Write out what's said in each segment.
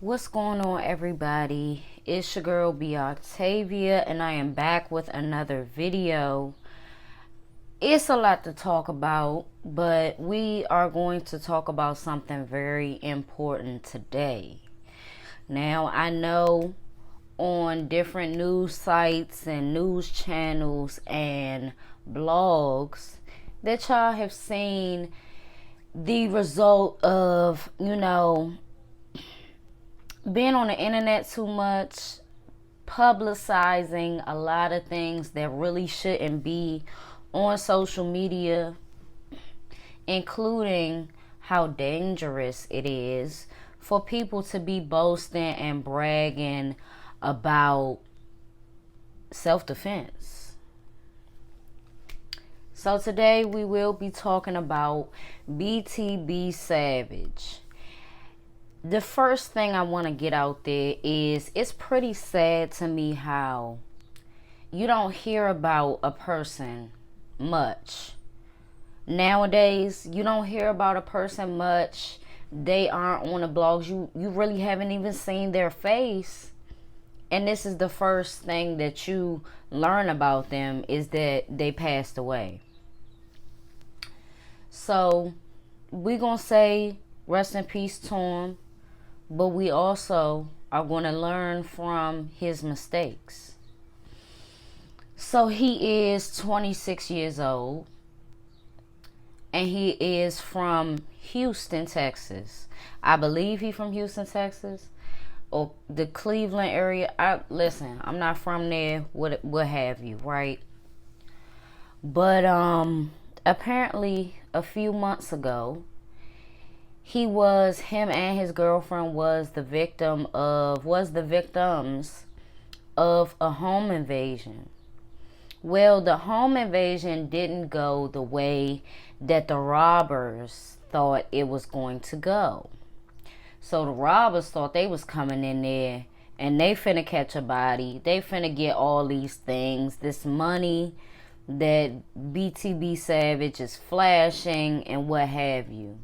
What's going on, everybody? It's your girl B Octavia, and I am back with another video. It's a lot to talk about, but we are going to talk about something very important today. Now, I know on different news sites and news channels and blogs that y'all have seen the result of, being on the internet too much, publicizing a lot of things that really shouldn't be on social media, including how dangerous it is for people to be boasting and bragging about self-defense. So today we will be talking about BTB Savage. The first thing I want to get out there is it's pretty sad to me how you don't hear about a person much. Nowadays, you don't hear about a person much. They aren't on the blogs. You really haven't even seen their face. And this is the first thing that you learn about them, is that they passed away. So we're going to say rest in peace to him. But we also are going to learn from his mistakes. So he is 26 years old. And he is from Houston, Texas. I believe he's from Houston, Texas. Or the Cleveland area. I'm not from there. What have you, right? But apparently a few months ago, him and his girlfriend was the victims of a home invasion. Well, the home invasion didn't go the way that the robbers thought it was going to go. So the robbers thought they was coming in there and they finna catch a body. They finna get all these things, this money that BTB Savage is flashing and what have you.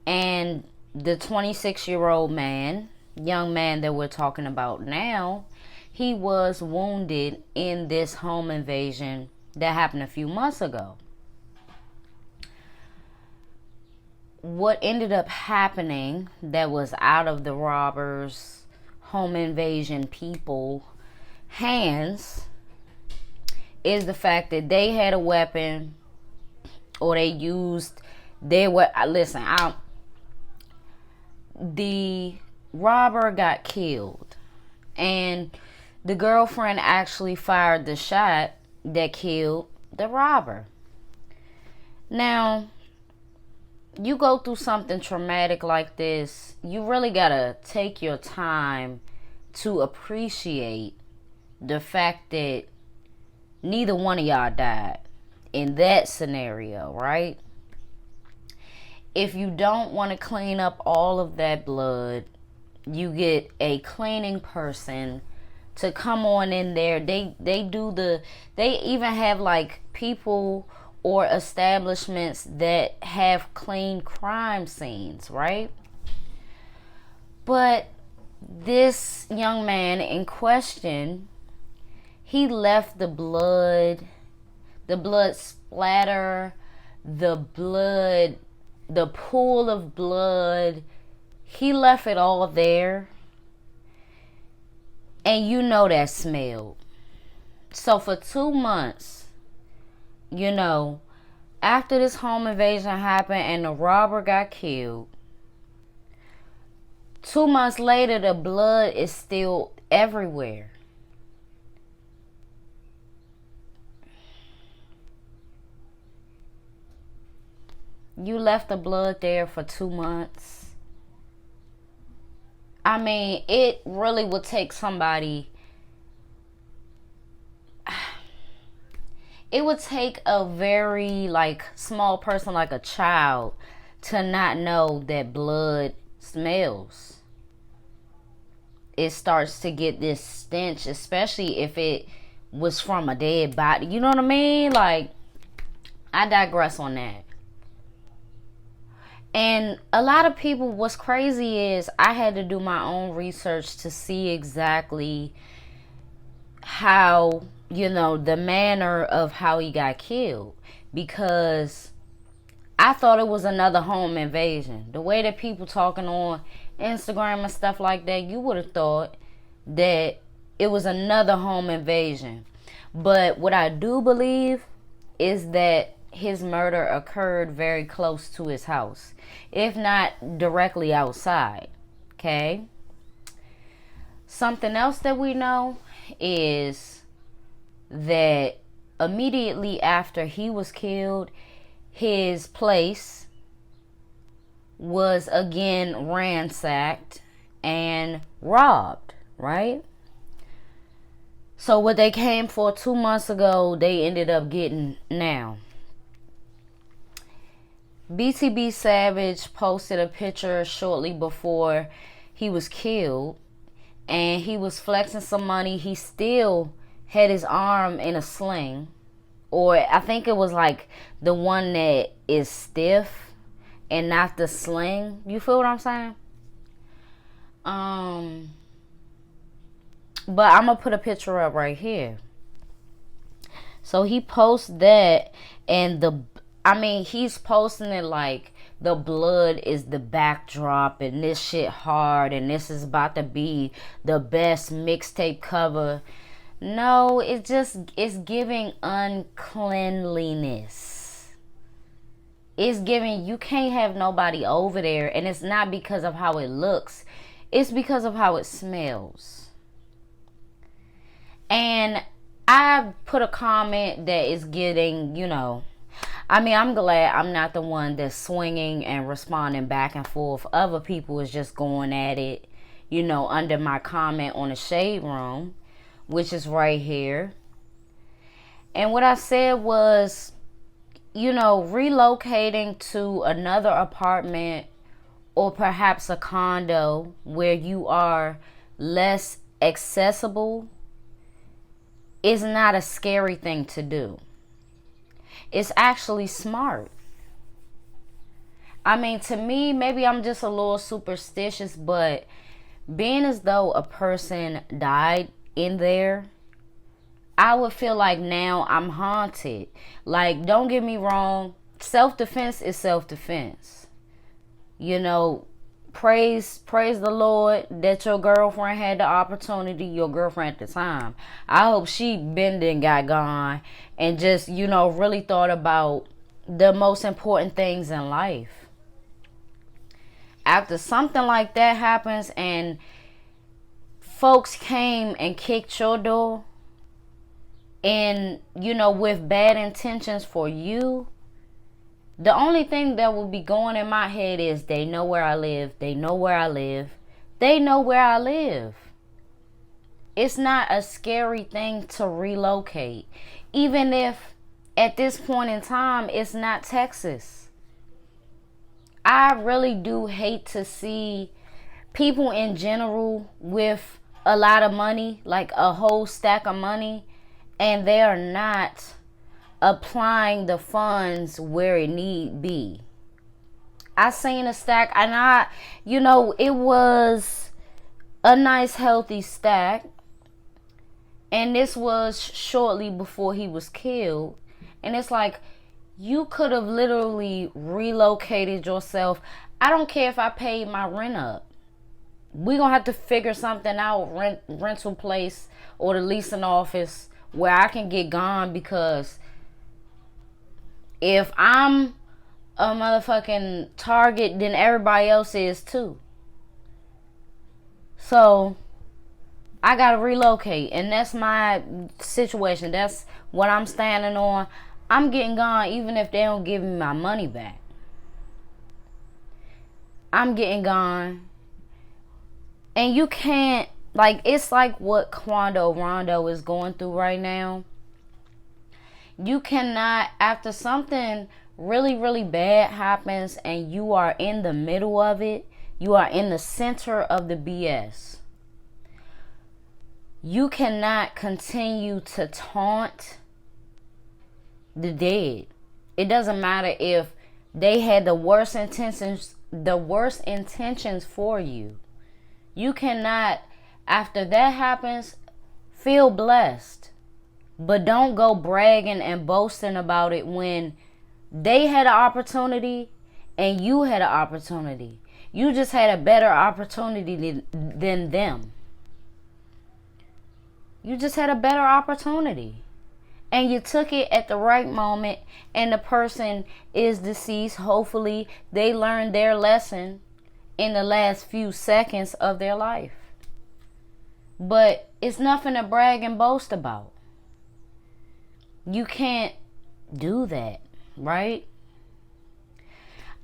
And the 26-year-old young man that we're talking about now, he was wounded in this home invasion that happened a few months ago. What ended up happening that was out of the robbers' home invasion people hands is the fact that they had a weapon, or they used their weapon. Listen, the robber got killed, and the girlfriend actually fired the shot that killed the robber. Now, you go through something traumatic like this, you really gotta take your time to appreciate the fact that neither one of y'all died in that scenario, right? If you don't want to clean up all of that blood, you get a cleaning person to come on in there. They even have like people or establishments that have clean crime scenes, right? But this young man in question, he left the blood splatter, the pool of blood, he left it all there. And you know that smelled. So for 2 months, after this home invasion happened and the robber got killed, 2 months later, the blood is still everywhere. You left the blood there for 2 months. I mean, it really would take somebody. It would take a very small person, like a child, to not know that blood smells. It starts to get this stench, especially if it was from a dead body. You know what I mean? I digress on that. And a lot of people, what's crazy is I had to do my own research to see exactly how, the manner of how he got killed. Because I thought it was another home invasion. The way that people talking on Instagram and stuff like that, you would have thought that it was another home invasion. But what I do believe is that his murder occurred very close to his house, if not directly outside. Okay? Something else that we know is that immediately after he was killed, his place was again ransacked and robbed, right? So what they came for 2 months ago, they ended up getting now. BTB Savage posted a picture shortly before he was killed, and he was flexing some money. He still had his arm in a sling, or I think it was like the one that is stiff and not the sling. You feel what I'm saying? But I'm gonna put a picture up right here. So he posts that, and he's posting it like the blood is the backdrop, and this shit hard, and this is about to be the best mixtape cover. No, it's giving uncleanliness. It's giving, you can't have nobody over there, and it's not because of how it looks. It's because of how it smells. And I put a comment that is getting, I'm glad I'm not the one that's swinging and responding back and forth. Other people is just going at it, under my comment on the Shade Room, which is right here. And what I said was, relocating to another apartment or perhaps a condo where you are less accessible is not a scary thing to do. It's actually smart. To me, maybe I'm just a little superstitious, but being as though a person died in there, I would feel like now I'm haunted. Like, don't get me wrong, self-defense is self-defense. Praise the Lord that your girlfriend had the opportunity, your girlfriend at the time. I hope she bended and got gone and just, really thought about the most important things in life. After something like that happens and folks came and kicked your door and, with bad intentions for you, the only thing that will be going in my head is they know where I live. They know where I live. They know where I live. It's not a scary thing to relocate. Even if at this point in time, it's not Texas. I really do hate to see people in general with a lot of money, like a whole stack of money, and they are not applying the funds where it need be. I seen a stack, and it was a nice healthy stack, and this was shortly before he was killed, and it's like, you could have literally relocated yourself. I don't care if I paid my rent up. We gonna have to figure something out, rental place or the leasing office where I can get gone, because if I'm a motherfucking target, then everybody else is too. So I gotta relocate, and that's my situation. That's what I'm standing on. I'm getting gone even if they don't give me my money back. I'm getting gone. And you can't, it's like what Quando Rondo is going through right now. You cannot, after something really, really bad happens and you are in the middle of it, you are in the center of the BS. You cannot continue to taunt the dead. It doesn't matter if They had the worst intentions for you. You cannot, after that happens, feel blessed. But don't go bragging and boasting about it when they had an opportunity and you had an opportunity. You just had a better opportunity than them. You just had a better opportunity. And you took it at the right moment, and the person is deceased. Hopefully, they learned their lesson in the last few seconds of their life. But it's nothing to brag and boast about. You can't do that, right?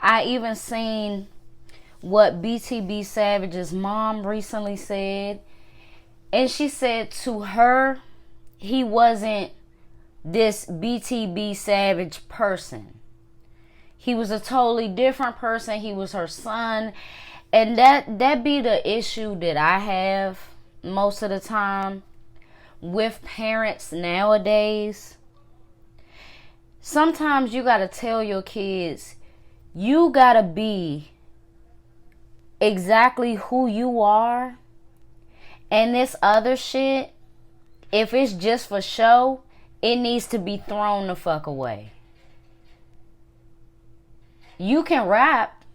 I even seen what BTB Savage's mom recently said. And she said to her, he wasn't this BTB Savage person. He was a totally different person. He was her son. And that be the issue that I have most of the time with parents nowadays. Sometimes you gotta tell your kids, you gotta be exactly who you are. And this other shit, if it's just for show, it needs to be thrown the fuck away. You can rap,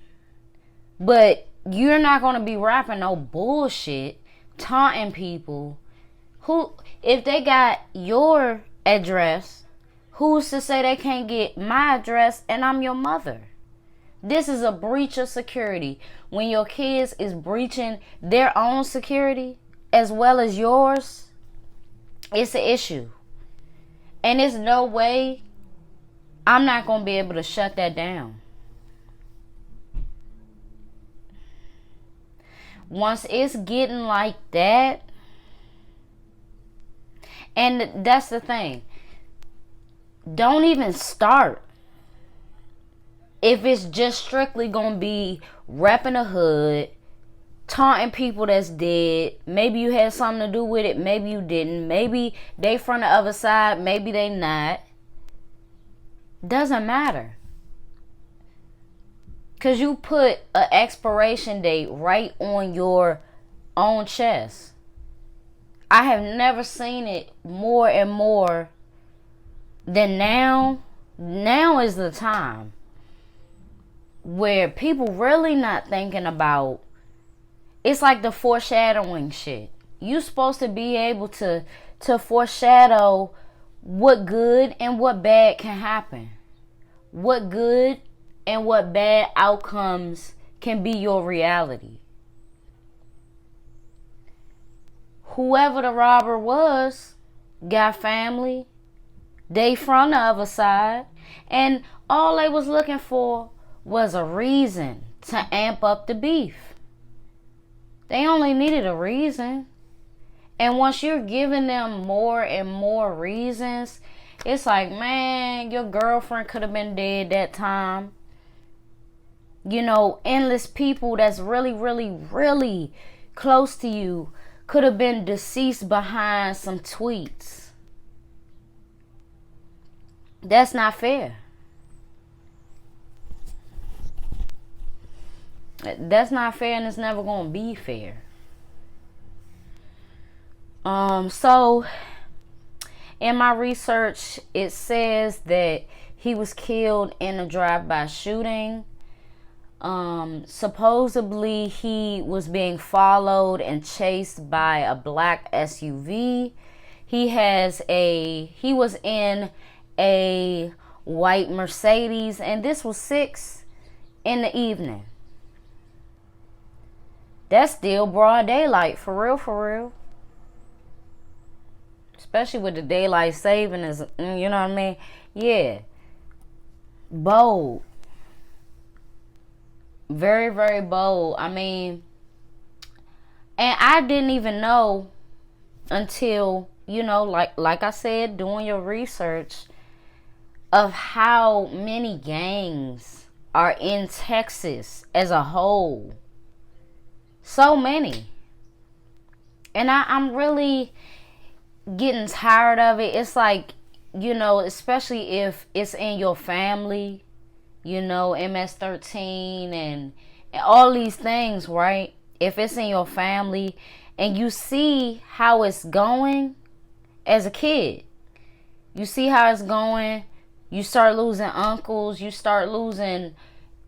but you're not going to be rapping no bullshit, taunting people. Who, if they got your address, who's to say they can't get my address and I'm your mother? This is a breach of security. When your kids is breaching their own security as well as yours, it's an issue. And there's no way I'm not going to be able to shut that down. Once it's getting like that, and that's the thing, don't even start. If it's just strictly going to be repping the hood, taunting people that's dead. Maybe you had something to do with it. Maybe you didn't. Maybe they from the other side. Maybe they not. Doesn't matter. Because you put an expiration date right on your own chest. I have never seen it more and more than now. Now is the time where people really not thinking about. It's like the foreshadowing shit. You supposed to be able to foreshadow what good and what bad can happen. What good and what bad outcomes can be your reality. Whoever the robber was got family. They from the other side. And all they was looking for was a reason to amp up the beef. They only needed a reason. And once you're giving them more and more reasons, it's like, man, your girlfriend could have been dead that time. You know, endless people that's really, really, really close to you could have been deceased behind some tweets. That's not fair. That's not fair, and it's never going to be fair. So in my research, it says that he was killed in a drive-by shooting. Supposedly he was being followed and chased by a black SUV. He was in a white Mercedes, and this was 6 in the evening. That's still broad daylight, for real. Especially with the daylight saving, is, you know what I mean? Yeah. Bold. Very, very bold. I mean, and I didn't even know until, you know, like I said, doing your research of how many gangs are in Texas as a whole. So many. And I'm really getting tired of it. It's like, you know, especially if it's in your family, MS-13 and all these things, right? If it's in your family and you see how it's going as a kid, you see how it's going, you start losing uncles, you start losing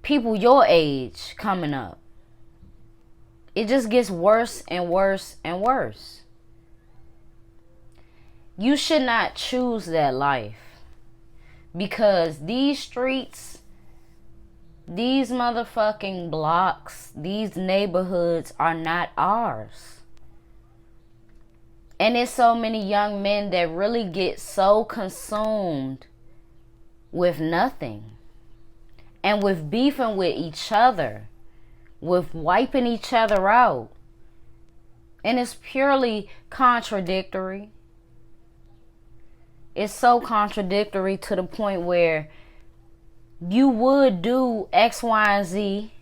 people your age coming up. It just gets worse and worse and worse. You should not choose that life, because these streets, these motherfucking blocks, these neighborhoods are not ours. And there's so many young men that really get so consumed with nothing and with beefing with each other, with wiping each other out. And it's purely contradictory. It's so contradictory to the point where you would do X, Y, and Z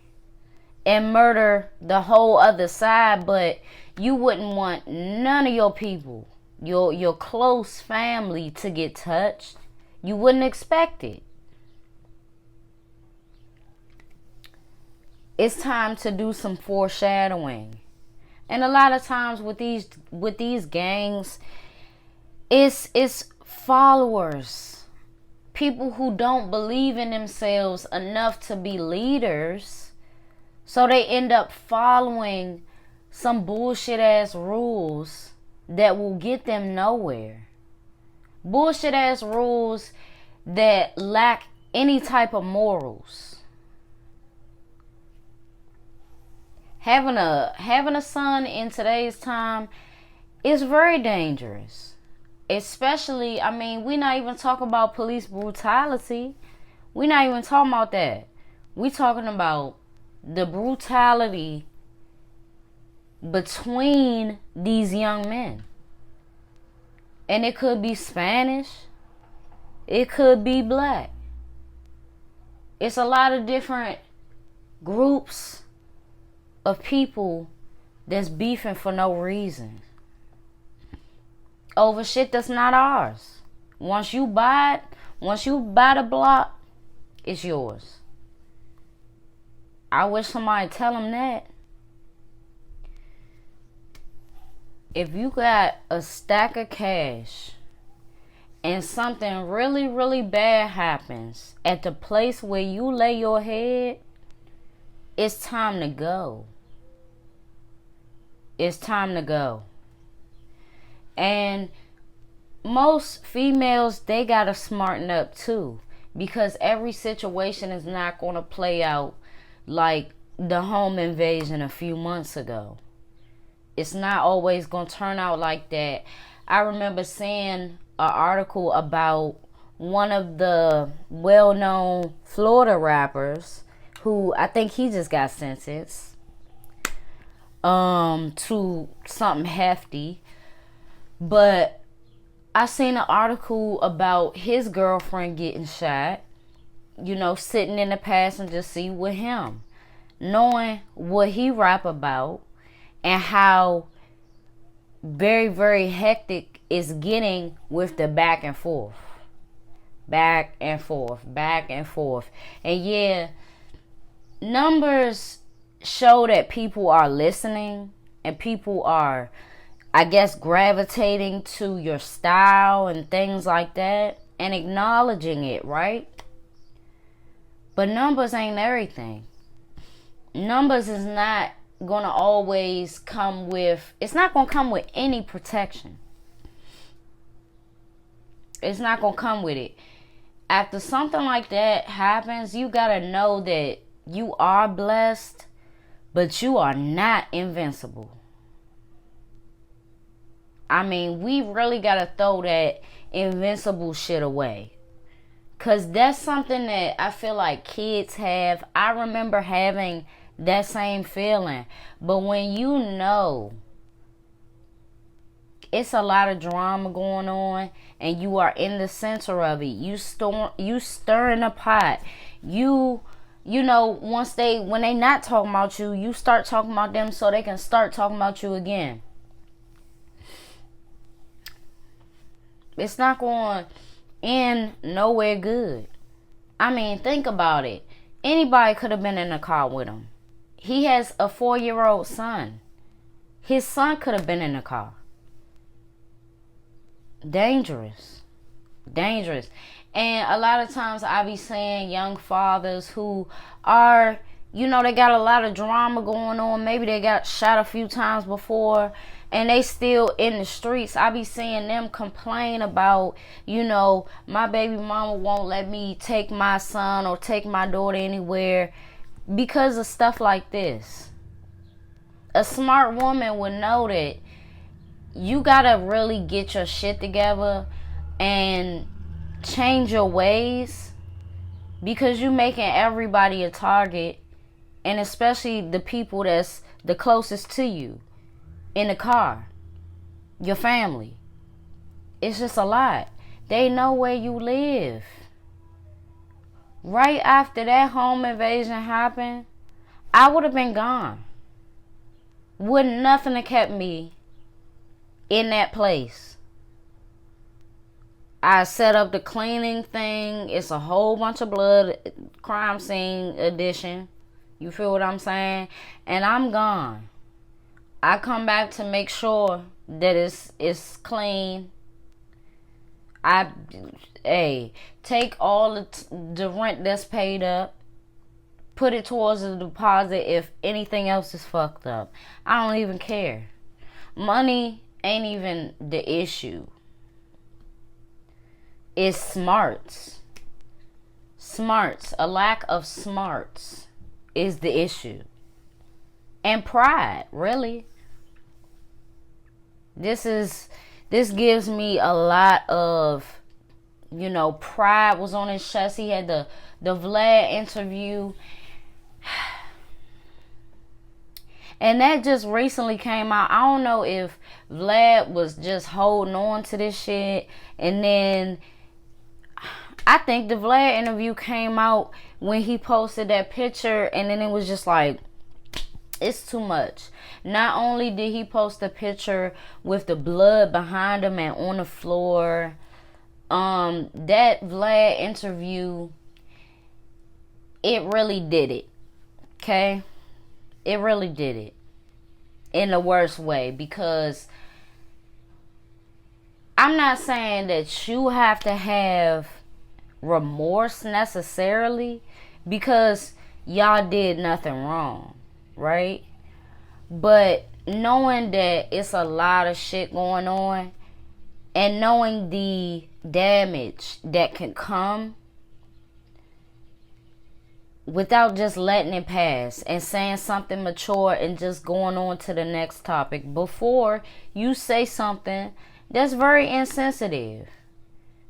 and murder the whole other side, but you wouldn't want none of your people, your close family, to get touched. You wouldn't expect it. It's time to do some foreshadowing. And a lot of times with these gangs, it's followers, people who don't believe in themselves enough to be leaders, so they end up following some bullshit ass rules that will get them nowhere. Bullshit ass rules that lack any type of morals. Having a son in today's time is very dangerous. Especially, we're not even talking about police brutality. We're not even talking about that. We're talking about the brutality between these young men. And it could be Spanish. It could be black. It's a lot of different groups of people that's beefing for no reason over shit that's not ours. Once you buy the block, it's yours. I wish somebody tell them that. If you got a stack of cash and something really, really bad happens at the place where you lay your head, it's time to go. It's time to go. And most females, they gotta smarten up too, because every situation is not gonna play out like the home invasion a few months ago. It's not always gonna turn out like that. I remember seeing an article about one of the well-known Florida rappers who, I think he just got sentenced to something hefty. But I seen an article about his girlfriend getting shot, sitting in the passenger seat with him, knowing what he rap about and how very, very hectic it's getting with the back and forth. Back and forth, back and forth. And yeah, numbers show that people are listening and people are, I guess, gravitating to your style and things like that and acknowledging it, right? But numbers ain't everything. Numbers is not gonna always come with, it's not gonna come with any protection. It's not gonna come with it. After something like that happens, you gotta know that you are blessed, but you are not invincible. We really gotta throw that invincible shit away. Cause that's something that I feel like kids have. I remember having that same feeling. But when you know it's a lot of drama going on and you are in the center of it, you stirring the pot. When they not talking about you, you start talking about them so they can start talking about you again. It's not going to end nowhere good. Think about it. Anybody could have been in the car with him. He has a 4-year-old son. His son could have been in the car. Dangerous. Dangerous. And a lot of times I be seeing young fathers who are, you know, they got a lot of drama going on. Maybe they got shot a few times before and they still in the streets. I be seeing them complain about, you know, my baby mama won't let me take my son or take my daughter anywhere because of stuff like this. A smart woman would know that you gotta really get your shit together and change your ways, because you making everybody a target, and especially the people that's the closest to you in the car, your family. It's just a lot. They know where you live. Right after that home invasion happened, I would have been gone. Wouldn't nothing have kept me in that place. I set up the cleaning thing. It's a whole bunch of blood, crime scene edition. You feel what I'm saying? And I'm gone. I come back to make sure that it's clean. Take all the rent that's paid up, put it towards the deposit if anything else is fucked up. I don't even care. Money ain't even the issue. It's smarts. Smarts. A lack of smarts is the issue. And pride, really. This gives me a lot of, you know, pride was on his chest. He had the Vlad interview. And that just recently came out. I don't know if Vlad was just holding on to this shit. And then I think the Vlad interview came out when he posted that picture. And then it was just like, it's too much. Not only did he post a picture with the blood behind him and on the floor, that Vlad interview, it really did it. Okay? It really did it. In the worst way. Because I'm not saying that you have to have remorse necessarily, because y'all did nothing wrong. Right? But knowing that it's a lot of shit going on, and knowing the damage that can come without just letting it pass and saying something mature and just going on to the next topic before you say something that's very insensitive.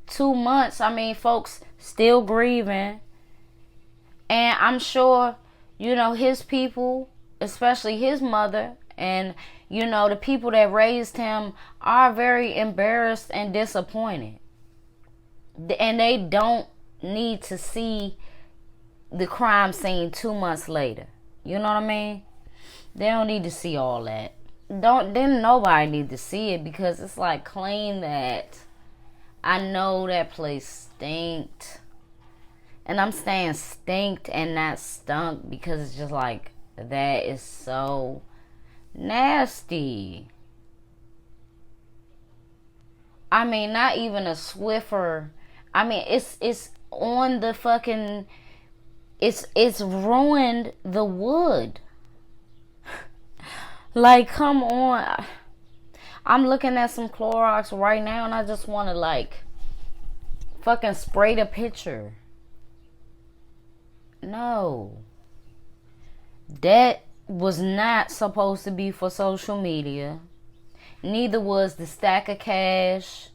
2 months, I mean, folks still grieving, and I'm sure, you know, his people, especially his mother, and, you know, the people that raised him are very embarrassed and disappointed. And they don't need to see the crime scene 2 months later. You know what I mean? They don't need to see all that. Then nobody need to see it, because it's like, clean that. I know that place stinked. And I'm saying stinked and not stunk, because it's just like, that is so nasty. I mean, not even a Swiffer. I mean, it's on the fucking, it's ruined the wood. Like, come on. I'm looking at some Clorox right now, and I just want to, like, fucking spray the picture. No. That was not supposed to be for social media. Neither was the stack of cash,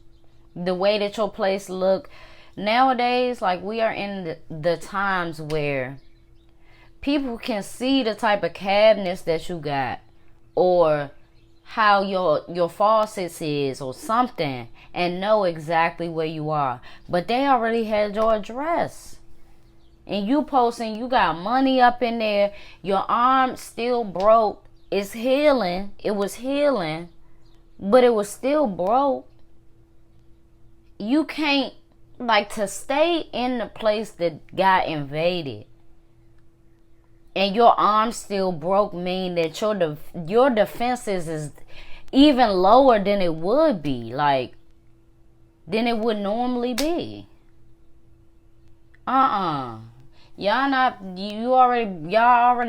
the way that your place looked. Nowadays, like, we are in the times where people can see the type of cabinets that you got, or how your faucets is, or something, and know exactly where you are. But they already had your address. And you posting, you got money up in there, your arm still broke, it's healing, it was healing, but it was still broke. You can't, like, to stay in the place that got invaded, and your arm still broke, mean that your defenses is even lower than it would be, like than it would normally be. Y'all already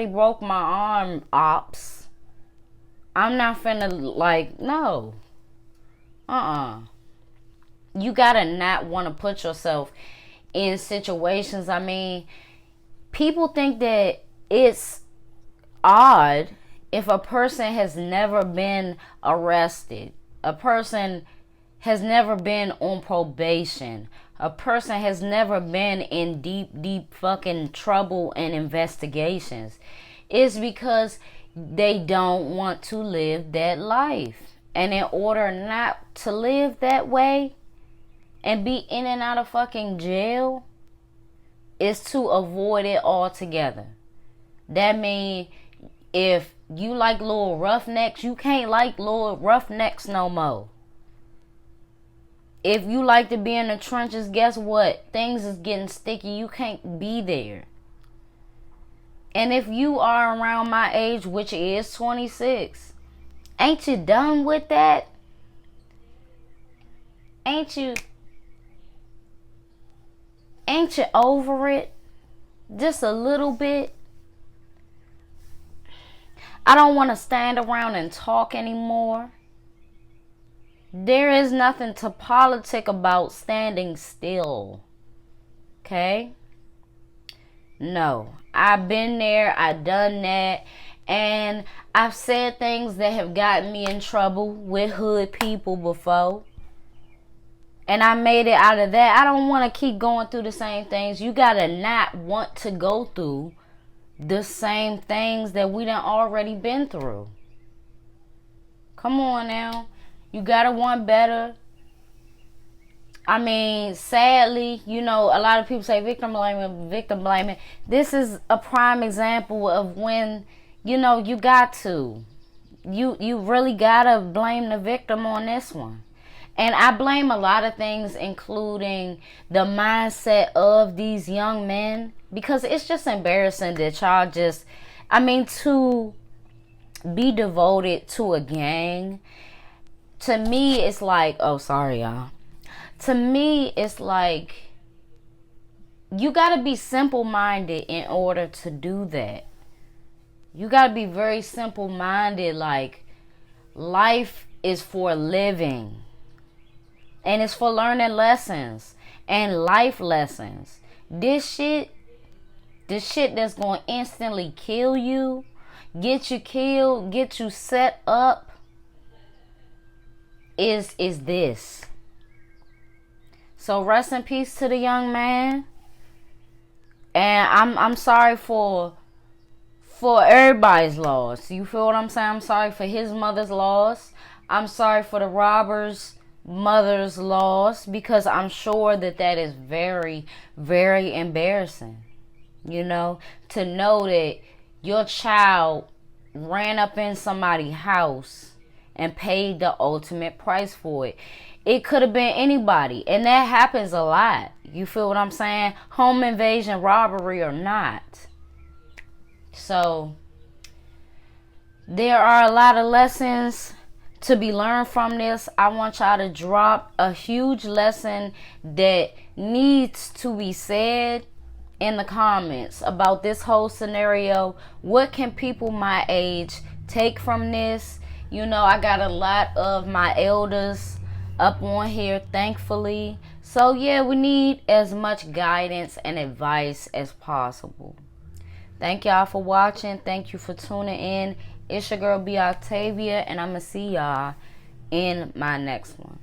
broke my arm, ops. I'm not finna, like, no. You gotta not want to put yourself in situations. I mean, people think that it's odd if a person has never been arrested, a person has never been on probation, a person has never been in deep fucking trouble and investigations. It's because they don't want to live that life. And in order not to live that way and be in and out of fucking jail is to avoid it altogether. That means if you like little roughnecks, you can't like little roughnecks no more. If you like to be in the trenches, guess what? Things is getting sticky. You can't be there. And if you are around my age, which is 26, ain't you done with that? Ain't you over it? Just a little bit? I don't want to stand around and talk anymore. There is nothing to politic about standing still. Okay? No. I've been there. I've done that. And I've said things that have gotten me in trouble with hood people before. And I made it out of that. I don't want to keep going through the same things. You got to not want to go through the same things that we done already been through. Come on now. You got to want better. I mean, sadly, you know, a lot of people say victim blaming. This is a prime example of when, you know, you got to. You really got to blame the victim on this one. And I blame a lot of things, including the mindset of these young men. Because it's just embarrassing that y'all just, I mean, to be devoted to a gang. To me, it's like, oh, sorry, y'all. To me, it's like, you got to be simple-minded in order to do that. You got to be very simple-minded. Like, life is for living. And it's for learning lessons and life lessons. This shit that's going to instantly kill you, get you killed, get you set up, is this. So rest in peace to the young man. And I'm sorry for everybody's loss. You feel what I'm saying? I'm sorry for his mother's loss. I'm sorry for the robber's mother's loss, because I'm sure that is very, very embarrassing. You know, to know that your child ran up in somebody's house and paid the ultimate price for it. It could have been anybody, and that happens a lot. You feel what I'm saying? Home invasion, robbery or not. So there are a lot of lessons to be learned from this. I want y'all to drop a huge lesson that needs to be said in the comments about this whole scenario. What can people my age take from this? You know, I got a lot of my elders up on here, thankfully. So yeah, we need as much guidance and advice as possible. Thank y'all for watching. Thank you for tuning in. It's your girl B Octavia, and I'm gonna see y'all in my next one.